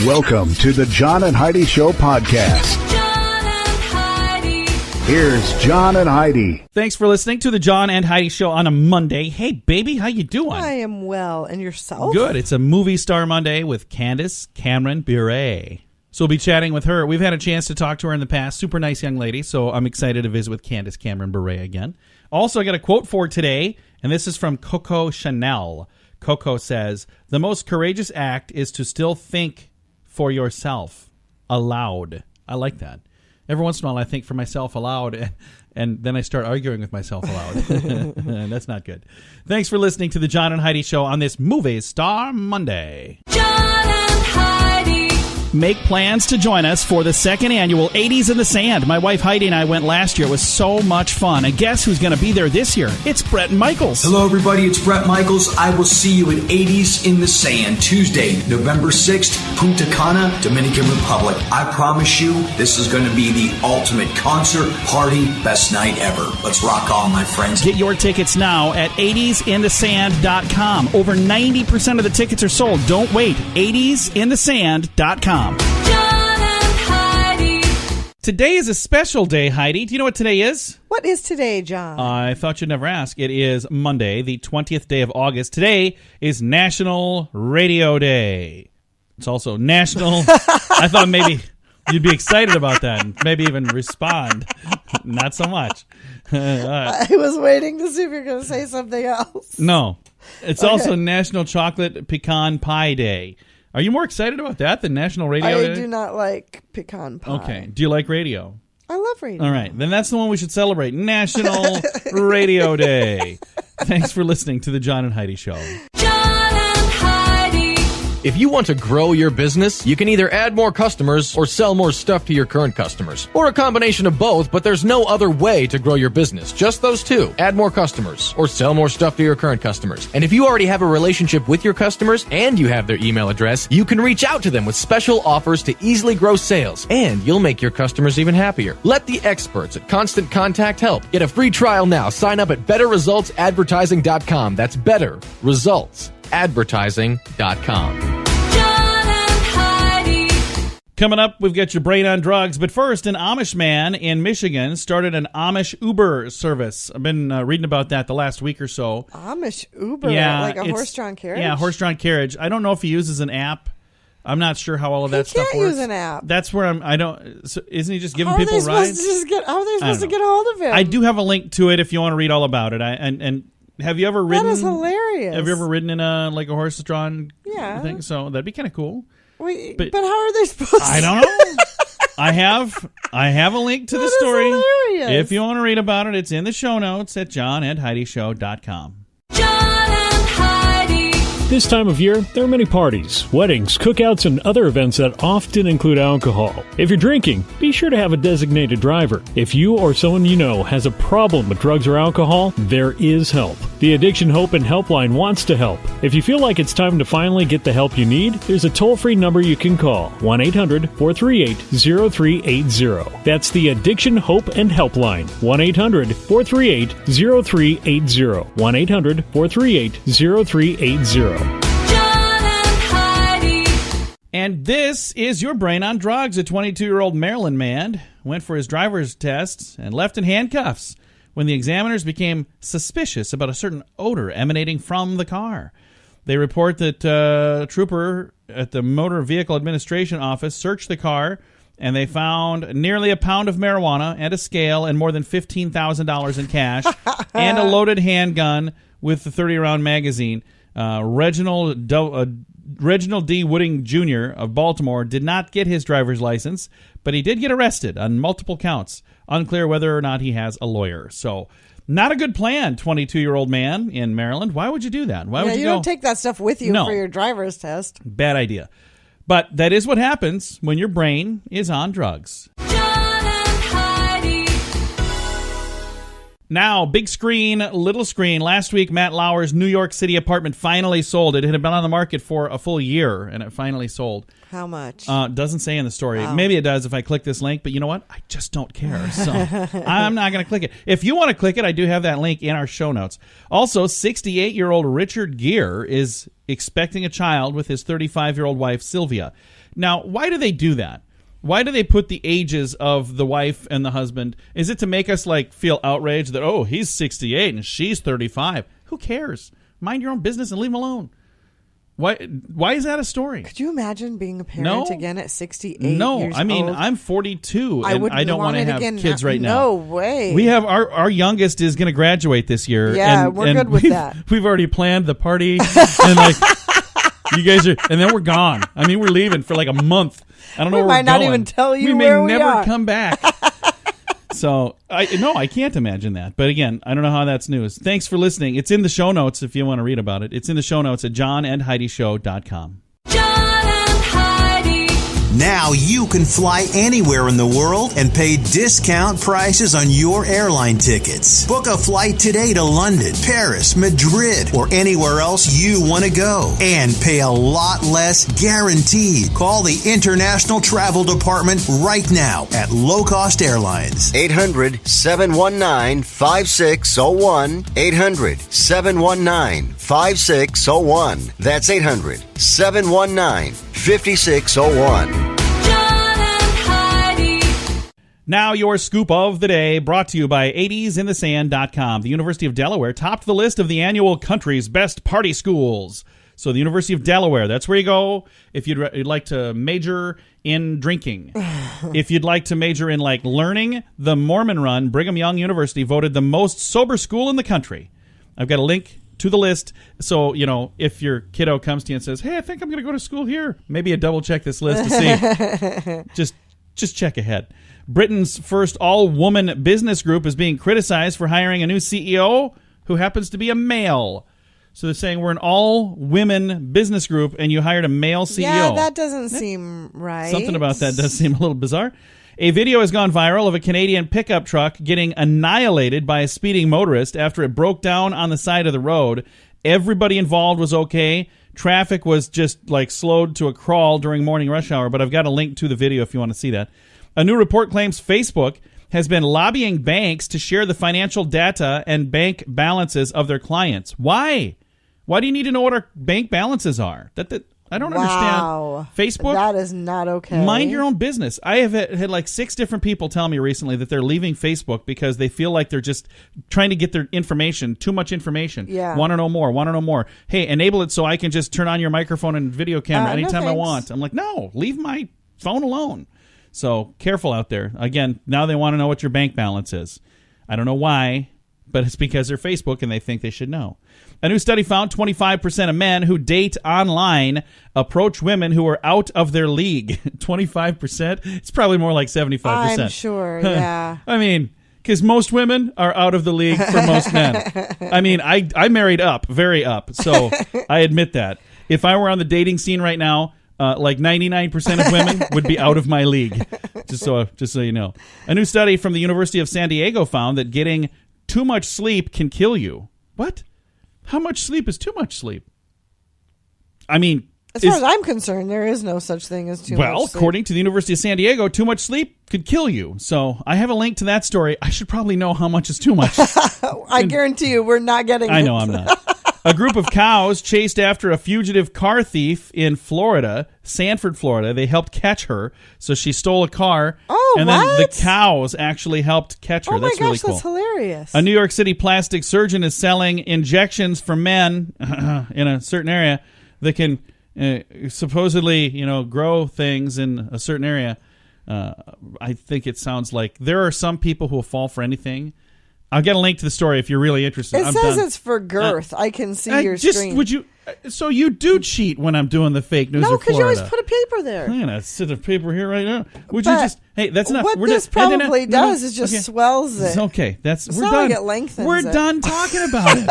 Welcome to the John and Heidi Show podcast. John and Heidi. Here's John and Heidi. Thanks for listening to the John and Heidi Show on a Monday. Hey, baby, how you doing? I am well. And yourself? Good. It's a movie star Monday with Candace Cameron Bure. So we'll be chatting with her. We've had a chance to talk to her in the past. Super nice young lady, so I'm excited to visit with Candace Cameron Bure again. Also, I got a quote for today, and this is from Coco Chanel. Coco says, "The most courageous act is to still think for yourself aloud." I like that. Every once in a while I think for myself aloud and then I start arguing with myself aloud. That's not good. Thanks for listening to the John and Heidi Show on this Movie Star Monday. John and Heidi. Make plans to join us for the second annual 80s in the Sand. My wife Heidi and I went last year. It was so much fun. And guess who's going to be there this year? It's Bret Michaels. Hello, everybody. It's Bret Michaels. I will see you at 80s in the Sand, Tuesday, November 6th, Punta Cana, Dominican Republic. I promise you, this is going to be the ultimate concert, party, best night ever. Let's rock on, my friends. Get your tickets now at 80sinthesand.com. Over 90% of the tickets are sold. Don't wait. 80sinthesand.com. John and Heidi. Today is a special day, Heidi. Do you know what today is? What is today, John? I thought you'd never ask. It is Monday, the 20th day of August. Today is National Radio Day. It's also National... I thought maybe you'd be excited about that and maybe even respond. Not so much. I was waiting to see if you're going to say something else. No. It's Okay. also National Chocolate Pecan Pie Day. Are you more excited about that than National Radio Day? I do not like pecan pie. Okay. Do you like radio? I love radio. All right. Then that's the one we should celebrate. National Radio Day. Thanks for listening to the John and Heidi Show. John and Heidi. If you want to grow your business, you can either add more customers or sell more stuff to your current customers. Or a combination of both, but there's no other way to grow your business. Just those two. Add more customers or sell more stuff to your current customers. And if you already have a relationship with your customers and you have their email address, you can reach out to them with special offers to easily grow sales. And you'll make your customers even happier. Let the experts at Constant Contact help. Get a free trial now. Sign up at betterresultsadvertising.com. That's betterresultsadvertising.com. John and Heidi. Coming up, we've got your brain on drugs. But first, an Amish man in Michigan started an Amish Uber service. I've been reading about that the last week or so. Amish Uber, Yeah, like a it's- horse-drawn carriage? Yeah, horse-drawn carriage. I don't know if he uses an app. I'm not sure how all of that stuff can't works. use an app. That's where I don't. So isn't he just giving How are people they rides? how are they supposed to know. get a hold of him? I do have a link to it if you want to read all about it. And have you ever ridden? That is hilarious. Have you ever ridden in a horse-drawn Yeah. thing? So that'd be kind of cool. Wait, but- but how are they supposed to? I don't know. I have a link to the That is story. hilarious. If you want to read about it, it's in the show notes at johnandheidishow.com. John and Heidi. This time of year, there are many parties, weddings, cookouts, and other events that often include alcohol. If you're drinking, be sure to have a designated driver. If you or someone you know has a problem with drugs or alcohol, there is help. The Addiction Hope and Helpline wants to help. If you feel like it's time to finally get the help you need, there's a toll-free number you can call, 1-800-438-0380. That's the Addiction Hope and Helpline, 1-800-438-0380, 1-800-438-0380. John and Heidi. And this is your brain on drugs. A 22-year-old Maryland man went for his driver's test and left in handcuffs when the examiners became suspicious about a certain odor emanating from the car. They report that a trooper at the Motor Vehicle Administration office searched the car, and they found nearly a pound of marijuana and a scale and more than $15,000 in cash and a loaded handgun with the 30-round magazine. Reginald D. Wooding Jr. of Baltimore did not get his driver's license, but he did get arrested on multiple counts. Unclear whether or not he has a lawyer. So, not a good plan, 22-year-old man in Maryland. Why would you do that? Why would you go? don't take that stuff with you No. for your driver's test. Bad idea. But that is what happens when your brain is on drugs. John and Heidi. Now, big screen, little screen. Last week, Matt Lauer's New York City apartment finally sold. It had been on the market for a full year, and it finally sold. How much? Doesn't say in the story. Oh. Maybe it does if I click this link, but you know what? I just don't care, so I'm not going to click it. If you want to click it, I do have that link in our show notes. Also, 68-year-old Richard Gere is expecting a child with his 35-year-old wife, Sylvia. Now, why do they do that? Why do they put the ages of the wife and the husband? Is it to make us like feel outraged that, oh, he's 68 and she's 35? Who cares? Mind your own business and leave him alone. Why is that a story? Could you imagine being a parent again at 68 years No, I mean, old? I'm 42 and I don't want to have kids right now. No way. We have our youngest is going to graduate this year. Yeah, and, we're and good with that. We've already planned the party and like you guys are, and then we're gone. I mean, we're leaving for like a month. I don't know where we're going. We might not even tell you where we may never are. come back. So, I can't imagine that. But again, I don't know how that's news. Thanks for listening. It's in the show notes if you want to read about it. It's in the show notes at johnandheidishow.com. John and Heidi. Now you can fly anywhere in the world and pay discount prices on your airline tickets. Book a flight today to London, Paris, Madrid, or anywhere else you want to go. And pay a lot less guaranteed. Call the International Travel Department right now at Low Cost Airlines. 800-719-5601. 800-719-5601. That's 800-719-5601. Now your scoop of the day, brought to you by 80sinthesand.com. The University of Delaware topped the list of the annual country's best party schools. So the University of Delaware, that's where you go if you'd like to major in drinking. If you'd like to major in like learning, the Mormon-run Brigham Young University voted the most sober school in the country. I've got a link to the list. So, you know, if your kiddo comes to you and says, hey, I think I'm going to go to school here, maybe you double check this list to see. Just check ahead. Britain's first all-woman business group is being criticized for hiring a new CEO who happens to be a male. So they're saying we're an all-women business group, and you hired a male CEO. Yeah, that doesn't seem right. Something about that does seem a little bizarre. A video has gone viral of a Canadian pickup truck getting annihilated by a speeding motorist after it broke down on the side of the road. Everybody involved was okay. Traffic was just like slowed to a crawl during morning rush hour, but I've got a link to the video if you want to see that. A new report claims Facebook has been lobbying banks to share the financial data and bank balances of their clients. Why? Why do you need to know what our bank balances are? I don't understand. Facebook? That is not okay. Mind your own business. I have had like 6 different people tell me recently that they're leaving Facebook because they feel like they're just trying to get their information, too much information. Yeah. Want to know more. Hey, enable it so I can just turn on your microphone and video camera anytime I want. I'm like, no, leave my phone alone. So careful out there. Again, now they want to know what your bank balance is. I don't know why, but it's because they're Facebook and they think they should know. A new study found 25% of men who date online approach women who are out of their league. 25%? It's probably more like 75%. I'm sure, yeah. I mean, because most women are out of the league for most men. I mean, I married up, very up, so I admit that. If I were on the dating scene right now, like 99% of women would be out of my league, just so you know. A new study from the University of San Diego found that getting too much sleep can kill you. What? How much sleep is too much sleep? I mean, as far as I'm concerned, there is no such thing as too much sleep. Well, according to the University of San Diego, too much sleep could kill you. So I have a link to that story. I should probably know how much is too much. I guarantee you we're not getting I know I'm not. A group of cows chased after a fugitive car thief in Florida, Sanford, Florida. They helped catch her, so she stole a car. Oh, and what? then the cows actually helped catch her. Oh, That's my really gosh, cool. that's hilarious. A New York City plastic surgeon is selling injections for men in a certain area that can supposedly, grow things in a certain area. I think it sounds like there are some people who will fall for anything. I'll get a link to the story if you're really interested. It says it's for girth. I can see your screen. Would you? So you do cheat when I'm doing the fake news? No, because you always put a paper there. I'm gonna sit a paper here right now. Would you just? Hey, that's enough. What We're this just, probably does is just swells it. Okay, we're not done. like it lengthens We're it. done talking about it.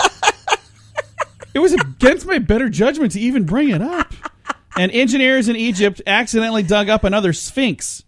It was against my better judgment to even bring it up. And engineers in Egypt accidentally dug up another sphinx.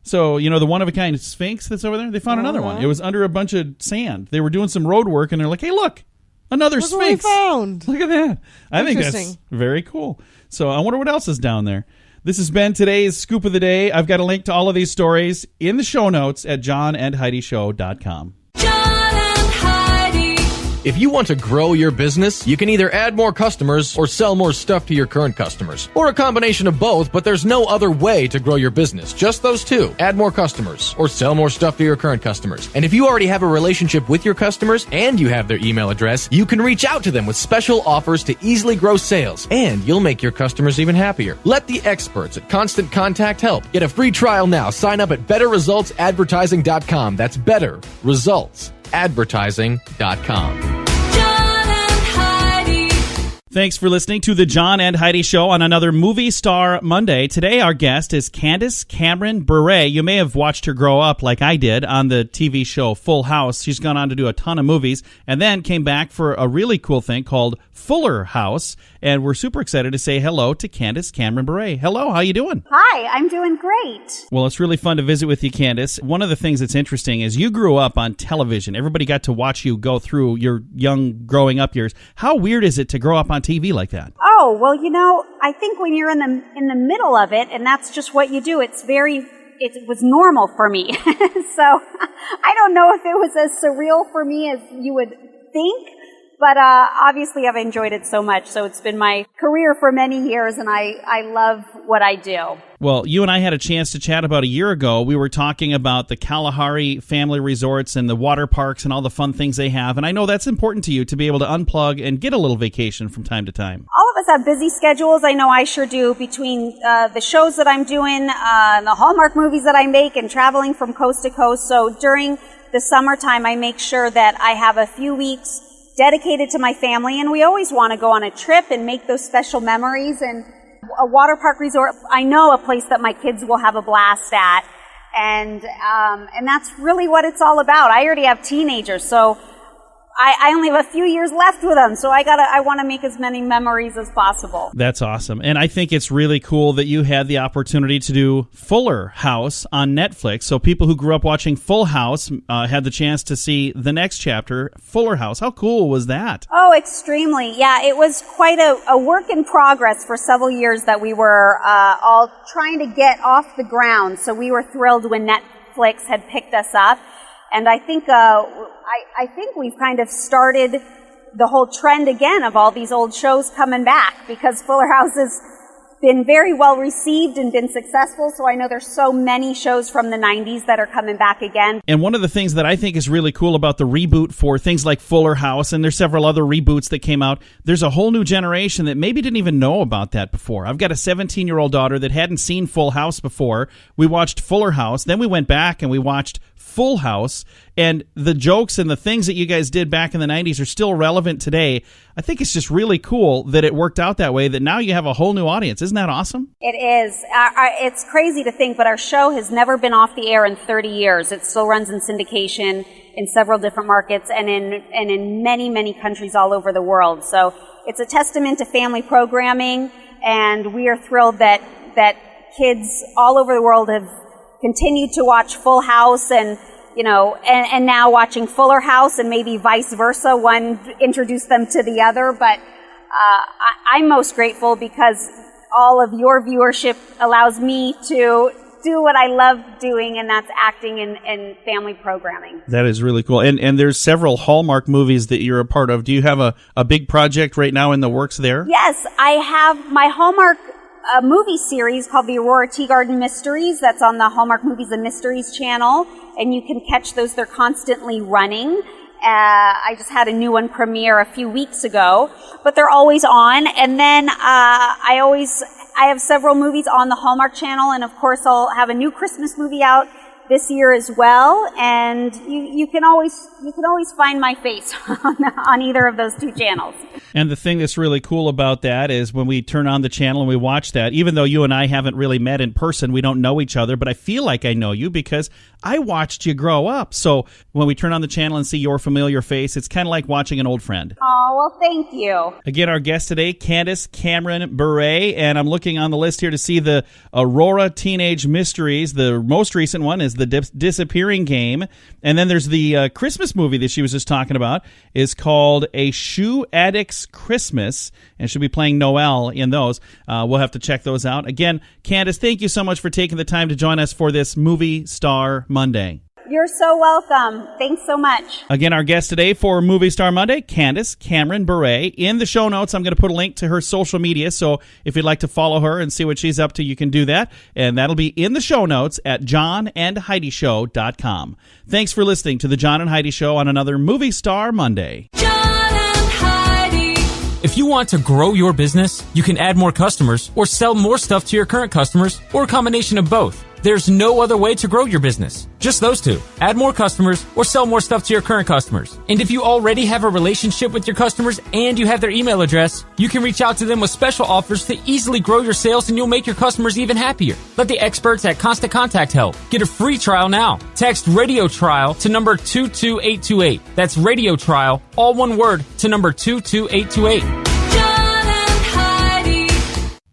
So, the one-of-a-kind sphinx that's over there, they found another one. It was under a bunch of sand. They were doing some road work, and they're like, hey, look, another Look sphinx. what we found. Look at that. I think that's very cool. So I wonder what else is down there. This has been today's Scoop of the Day. I've got a link to all of these stories in the show notes at johnandheidishow.com. John and Heidi. If you want to grow your business, you can either add more customers or sell more stuff to your current customers. Or a combination of both, but there's no other way to grow your business. Just those two. Add more customers or sell more stuff to your current customers. And if you already have a relationship with your customers and you have their email address, you can reach out to them with special offers to easily grow sales. And you'll make your customers even happier. Let the experts at Constant Contact help. Get a free trial now. Sign up at BetterResultsAdvertising.com. That's BetterResultsAdvertising.com. Thanks for listening to the John and Heidi Show on another Movie Star Monday. Today, our guest is Candace Cameron Bure. You may have watched her grow up like I did on the TV show Full House. She's gone on to do a ton of movies and then came back for a really cool thing called Fuller House. And we're super excited to say hello to Candace Cameron Bure. Hello, how you doing? Hi, I'm doing great. Well, it's really fun to visit with you, Candace. One of the things that's interesting is you grew up on television. Everybody got to watch you go through your young growing up years. How weird is it to grow up on TV like that? Oh, well, I think when you're in the middle of it, and that's just what you do, it was normal for me. So I don't know if it was as surreal for me as you would think, but obviously I've enjoyed it so much. So it's been my career for many years, and I love what I do. Well, you and I had a chance to chat about a year ago. We were talking about the Kalahari family resorts and the water parks and all the fun things they have. And I know that's important to you to be able to unplug and get a little vacation from time to time. All of us have busy schedules. I know I sure do, between the shows that I'm doing, the Hallmark movies that I make, and traveling from coast to coast. So during the summertime, I make sure that I have a few weeks dedicated to my family. And we always want to go on a trip and make those special memories. And a water park resort, I know a place that my kids will have a blast at, and that's really what it's all about. I already have teenagers, so I only have a few years left with them, so I want to make as many memories as possible. That's awesome. And I think it's really cool that you had the opportunity to do Fuller House on Netflix. So people who grew up watching Full House had the chance to see the next chapter, Fuller House. How cool was that? Oh, extremely. Yeah, it was quite a work in progress for several years that we were all trying to get off the ground. So we were thrilled when Netflix had picked us up. And I think I think we've kind of started the whole trend again of all these old shows coming back, because Fuller House has been very well received and been successful. So I know there's so many shows from the 90s that are coming back again. And one of the things that I think is really cool about the reboot for things like Fuller House, and there's several other reboots that came out, there's a whole new generation that maybe didn't even know about that before. I've got a 17-year-old daughter that hadn't seen Full House before. We watched Fuller House, then we went back and we watched Full House, and the jokes and the things that you guys did back in the 90s are still relevant today. I think it's just really cool that it worked out that way, that now you have a whole new audience. Isn't that awesome? It is. It's crazy to think, but our show has never been off the air in 30 years. It still runs in syndication in several different markets and in many, many countries all over the world. So it's a testament to family programming, and we are thrilled that kids all over the world have continued to watch Full House, and now watching Fuller House, and maybe vice versa, one introduced them to the other. But I'm most grateful because all of your viewership allows me to do what I love doing, and that's acting and family programming. That is really cool. And there's several Hallmark movies that you're a part of. Do you have a big project right now in the works there? Yes, I have my Hallmark movie series called the Aurora Teagarden Mysteries. That's on the Hallmark Movies and Mysteries channel, and you can catch those. They're constantly running. I just had a new one premiere a few weeks ago, but they're always on. And then I have several movies on the Hallmark channel, and of course I'll have a new Christmas movie out this year as well, and you can always find my face on either of those two channels. And the thing that's really cool about that is when we turn on the channel and we watch that, even though you and I haven't really met in person, we don't know each other, but I feel like I know you because I watched you grow up. So when we turn on the channel and see your familiar face, it's kind of like watching an old friend. Oh, well, thank you. Again, our guest today, Candace Cameron Bure, and I'm looking on the list here to see the Aurora Teenage Mysteries. The most recent one is The Disappearing Game, and then there's the Christmas movie that she was just talking about. Is called A Shoe Addict's Christmas, and she'll be playing Noelle in those. We'll have to check those out. Again, Candace, thank you so much for taking the time to join us for this Movie Star Monday. You're so welcome. Thanks so much. Again, our guest today for Movie Star Monday, Candace Cameron Bure. In the show notes, I'm going to put a link to her social media, so if you'd like to follow her and see what she's up to, you can do that. And that'll be in the show notes at johnandheidishow.com. Thanks for listening to The John and Heidi Show on another Movie Star Monday. John and Heidi. If you want to grow your business, you can add more customers or sell more stuff to your current customers or a combination of both. There's no other way to grow your business. Just those two. Add more customers or sell more stuff to your current customers. And if you already have a relationship with your customers and you have their email address, you can reach out to them with special offers to easily grow your sales, and you'll make your customers even happier. Let the experts at Constant Contact help. Get a free trial now. Text Radio Trial to number 22828. That's Radio Trial, all one word, to number 22828.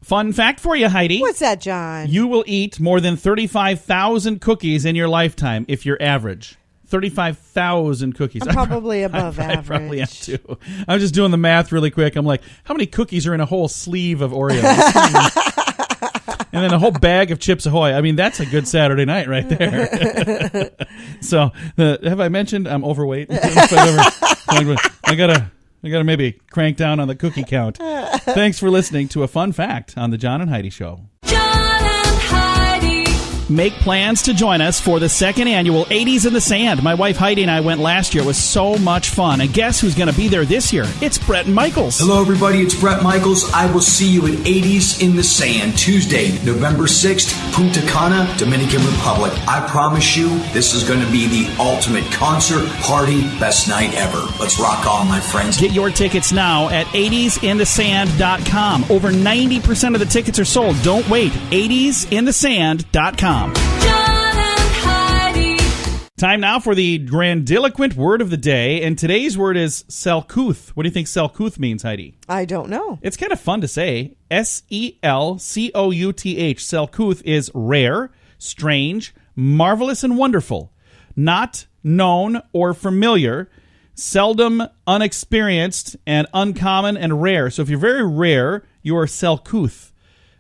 Fun fact for you, Heidi. What's that, John? You will eat more than 35,000 cookies in your lifetime if you're average. 35,000 cookies. I'm probably above average. I probably am too. I'm just doing the math really quick. I'm like, how many cookies are in a whole sleeve of Oreos? And then a whole bag of Chips Ahoy. I mean, that's a good Saturday night right there. So, have I mentioned I'm overweight? I gotta maybe crank down on the cookie count. Thanks for listening to a fun fact on the John and Heidi Show. John and Heidi. Make plans to join us for the second annual 80s in the Sand. My wife Heidi and I went last year. It was so much fun. And guess who's going to be there this year? It's Bret Michaels. Hello, everybody. It's Bret Michaels. I will see you at 80s in the Sand, Tuesday, November 6th, Punta Cana, Dominican Republic. I promise you, this is going to be the ultimate concert, party, best night ever. Let's rock on, my friends. Get your tickets now at 80sinthesand.com. Over 90% of the tickets are sold. Don't wait. 80sinthesand.com. John and Heidi. Time now for the grandiloquent word of the day, and today's word is Selcouth. What do you think Selcouth means, Heidi? I don't know. It's kind of fun to say. Selcouth. Selcouth is rare, strange, marvelous, and wonderful. Not known or familiar, seldom, unexperienced, and uncommon and rare. So if you're very rare, you are Selcouth.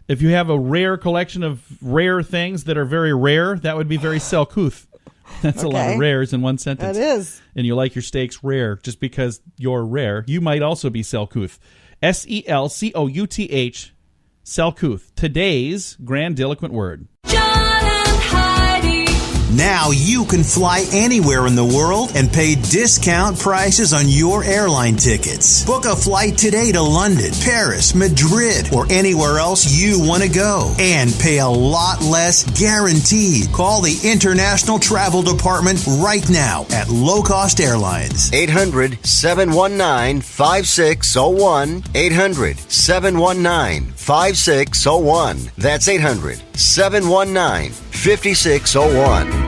If you have a rare collection of rare things that are very rare, that would be very Selcouth. That's a lot of rares in one sentence. That is. And you like your steaks rare just because you're rare. You might also be Selcouth. Selcouth. Selcouth. Today's grandiloquent word. Now you can fly anywhere in the world and pay discount prices on your airline tickets. Book a flight today to London, Paris, Madrid, or anywhere else you want to go. And pay a lot less guaranteed. Call the International Travel Department right now at Low Cost Airlines. 800-719-5601. 800-719-5601. That's 800-719-5601.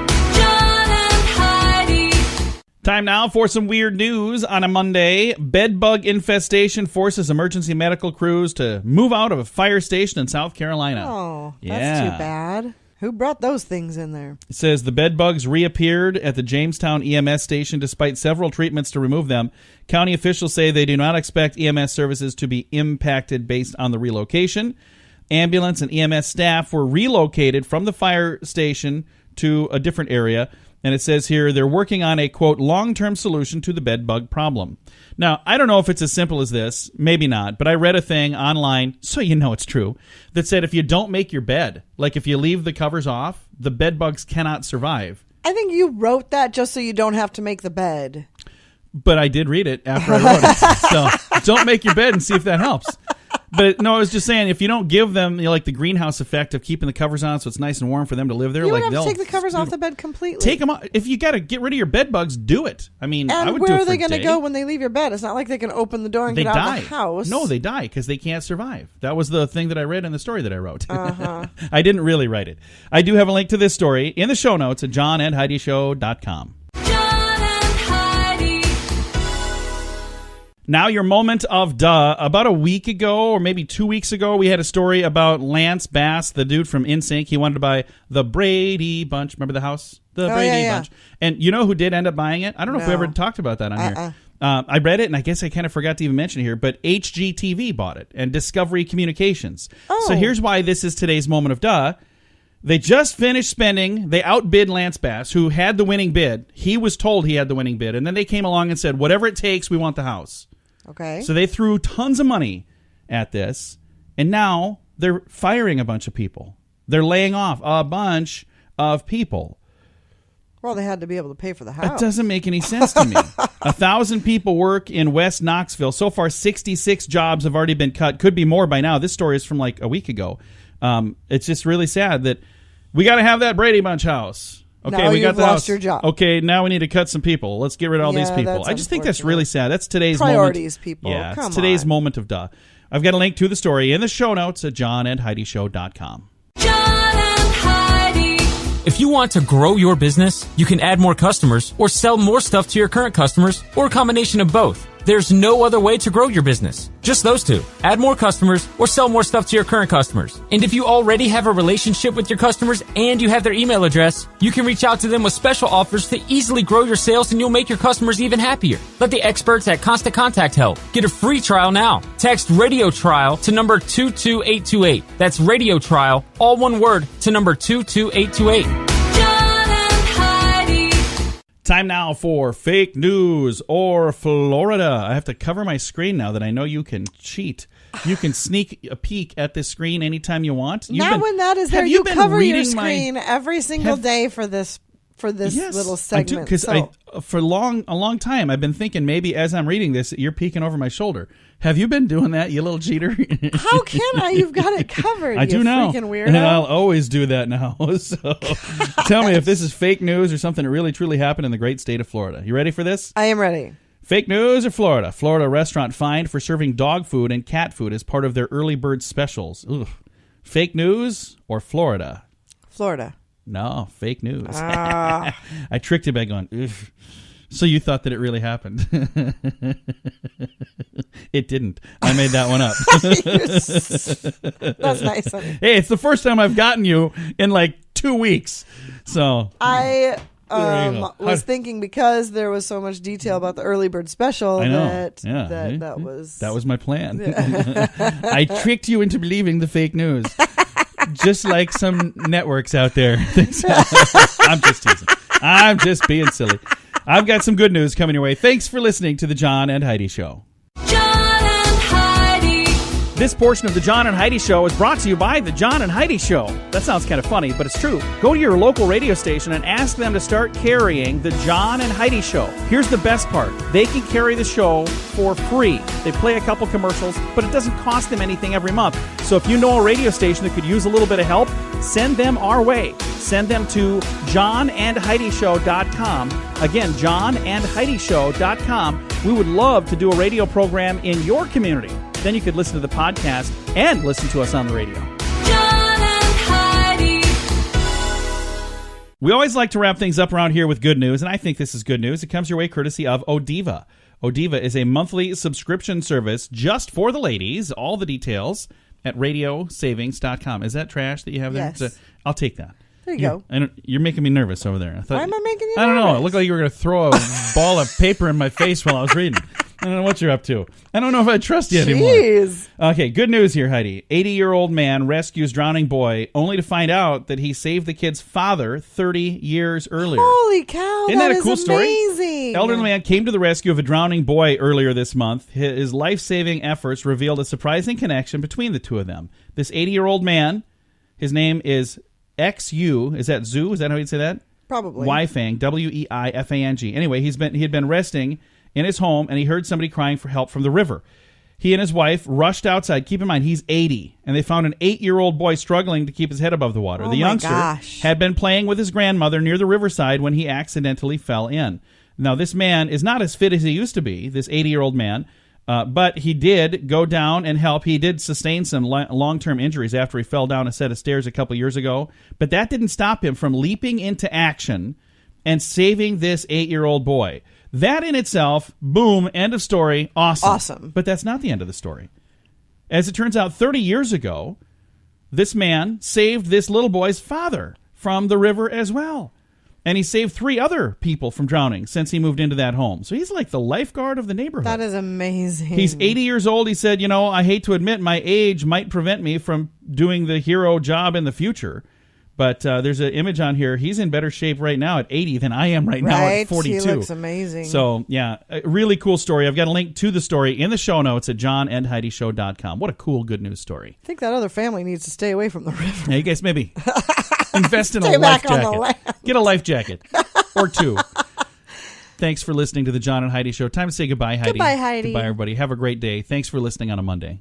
Time now for some weird news on a Monday. Bedbug infestation forces emergency medical crews to move out of a fire station in South Carolina. Oh, that's too bad. Who brought those things in there? It says the bedbugs reappeared at the Jamestown EMS station despite several treatments to remove them. County officials say they do not expect EMS services to be impacted based on the relocation. Ambulance and EMS staff were relocated from the fire station to a different area. And it says here they're working on a, quote, long-term solution to the bedbug problem. Now, I don't know if it's as simple as this. Maybe not. But I read a thing online, so you know it's true, that said if you don't make your bed, like if you leave the covers off, the bedbugs cannot survive. I think you wrote that just so you don't have to make the bed. But I did read it after I wrote it. So don't make your bed and see if that helps. But no, I was just saying, if you don't give them, you know, like the greenhouse effect of keeping the covers on so it's nice and warm for them to live there, you like would have to take the covers off the bed completely. Take them off. If you got to get rid of your bed bugs, do it. I mean, I would do it for a day. And where are they going to go when they leave your bed? It's not like they can open the door and get out of the house. No, they die because they can't survive. That was the thing that I read in the story that I wrote. Uh-huh. I didn't really write it. I do have a link to this story in the show notes at johnandheidishow.com. Now your moment of duh. About a week ago, or maybe 2 weeks ago, we had a story about Lance Bass, the dude from NSYNC. He wanted to buy the Brady Bunch. Remember the house? The Brady Bunch. And you know who did end up buying it? I don't know if we ever talked about that on here. I read it, and I guess I kind of forgot to even mention it here, but HGTV bought it, and Discovery Communications. So here's why this is today's moment of duh. They just finished spending. They outbid Lance Bass, who had the winning bid. He was told he had the winning bid. And then they came along and said, whatever it takes, we want the house. Okay. So they threw tons of money at this. And now they're firing a bunch of people. They're laying off a bunch of people. Well, they had to be able to pay for the house. That doesn't make any sense to me. 1,000 people work in West Knoxville. So far, 66 jobs have already been cut. Could be more by now. This story is from like a week ago. It's just really sad that we got to have that Brady Bunch house. Okay, now we got you've the lost house. Your job. Okay, now we need to cut some people. Let's get rid of all these people. I just think that's really sad. That's today's priorities, moment. people. Yeah, Come it's today's on. moment of duh. I've got a link to the story in the show notes at johnandheidishow.com. John and Heidi. If you want to grow your business, you can add more customers or sell more stuff to your current customers or a combination of both. There's no other way to grow your business. Just those two. Add more customers or sell more stuff to your current customers. And if you already have a relationship with your customers and you have their email address, you can reach out to them with special offers to easily grow your sales and you'll make your customers even happier. Let the experts at Constant Contact help. Get a free trial now. Text Radio Trial to number 22828. That's Radio Trial, all one word, to number 22828. Time now for fake news or Florida. I have to cover my screen now that I know you can cheat. You can sneak a peek at this screen anytime you want. Now when that is there, you cover your screen every single day for this yes, little segment. I do, because for a long time I've been thinking maybe as I'm reading this, you're peeking over my shoulder. Have you been doing that, you little cheater? How can I? You've got it covered. I do now. Freaking weirdo. And I'll always do that now. So tell me if this is fake news or something that really truly happened in the great state of Florida. You ready for this? I am ready. Fake news or Florida? Florida restaurant fined for serving dog food and cat food as part of their early bird specials. Ugh. Fake news or Florida? Florida. No, fake news. I tricked you by going, ugh. So you thought that it really happened. It didn't. I made that one up. That's nice. Honey. Hey, it's the first time I've gotten you in like 2 weeks. So I was thinking because there was so much detail about the early bird special that was my plan. I tricked you into believing the fake news. Just like some networks out there. I'm just teasing. I'm just being silly. I've got some good news coming your way. Thanks for listening to the John and Heidi Show. John and Heidi. This portion of the John and Heidi Show is brought to you by the John and Heidi Show. That sounds kind of funny, but it's true. Go to your local radio station and ask them to start carrying the John and Heidi Show. Here's the best part. They can carry the show for free. They play a couple commercials, but it doesn't cost them anything every month. So if you know a radio station that could use a little bit of help, send them our way. Send them to johnandheidishow.com. Again, johnandheidishow.com. We would love to do a radio program in your community. Then you could listen to the podcast and listen to us on the radio. John and Heidi. We always like to wrap things up around here with good news, and I think this is good news. It comes your way courtesy of Odiva. Odiva is a monthly subscription service just for the ladies. All the details at radiosavings.com. Is that trash that you have there? Yes. I'll take that. There you go. You're making me nervous over there. Why am I making you nervous? I don't know. It looked like you were going to throw a ball of paper in my face while I was reading. I don't know what you're up to. I don't know if I trust you anymore. Jeez. Okay, good news here, Heidi. 80-year-old man rescues drowning boy only to find out that he saved the kid's father 30 years earlier. Holy cow, Isn't that a cool amazing. Story? Elderly man came to the rescue of a drowning boy earlier this month. His life-saving efforts revealed a surprising connection between the two of them. This 80-year-old man, his name is XU. Is that Zoo? Is that how you'd say that? Probably. Weifang, Weifang. Anyway, he had been resting in his home, and he heard somebody crying for help from the river. He and his wife rushed outside. Keep in mind, he's 80, and they found an 8-year-old boy struggling to keep his head above the water. The youngster had been playing with his grandmother near the riverside when he accidentally fell in. Now, this man is not as fit as he used to be, this 80-year-old man, but he did go down and help. He did sustain some long-term injuries after he fell down a set of stairs a couple years ago, but that didn't stop him from leaping into action and saving this 8-year-old boy. That in itself, boom, end of story, awesome. But that's not the end of the story. As it turns out, 30 years ago, this man saved this little boy's father from the river as well. And he saved 3 other people from drowning since he moved into that home. So he's like the lifeguard of the neighborhood. That is amazing. He's 80 years old. He said, I hate to admit my age might prevent me from doing the hero job in the future. But there's an image on here. He's in better shape right now at 80 than I am right now at 42. He looks amazing. So, yeah, a really cool story. I've got a link to the story in the show notes at johnandheidishow.com. What a cool, good news story. I think that other family needs to stay away from the river. Yeah, you guys maybe invest in a life jacket. Get a life jacket or two. Thanks for listening to the John and Heidi Show. Time to say goodbye, Heidi. Goodbye, Heidi. Goodbye, everybody. Have a great day. Thanks for listening on a Monday.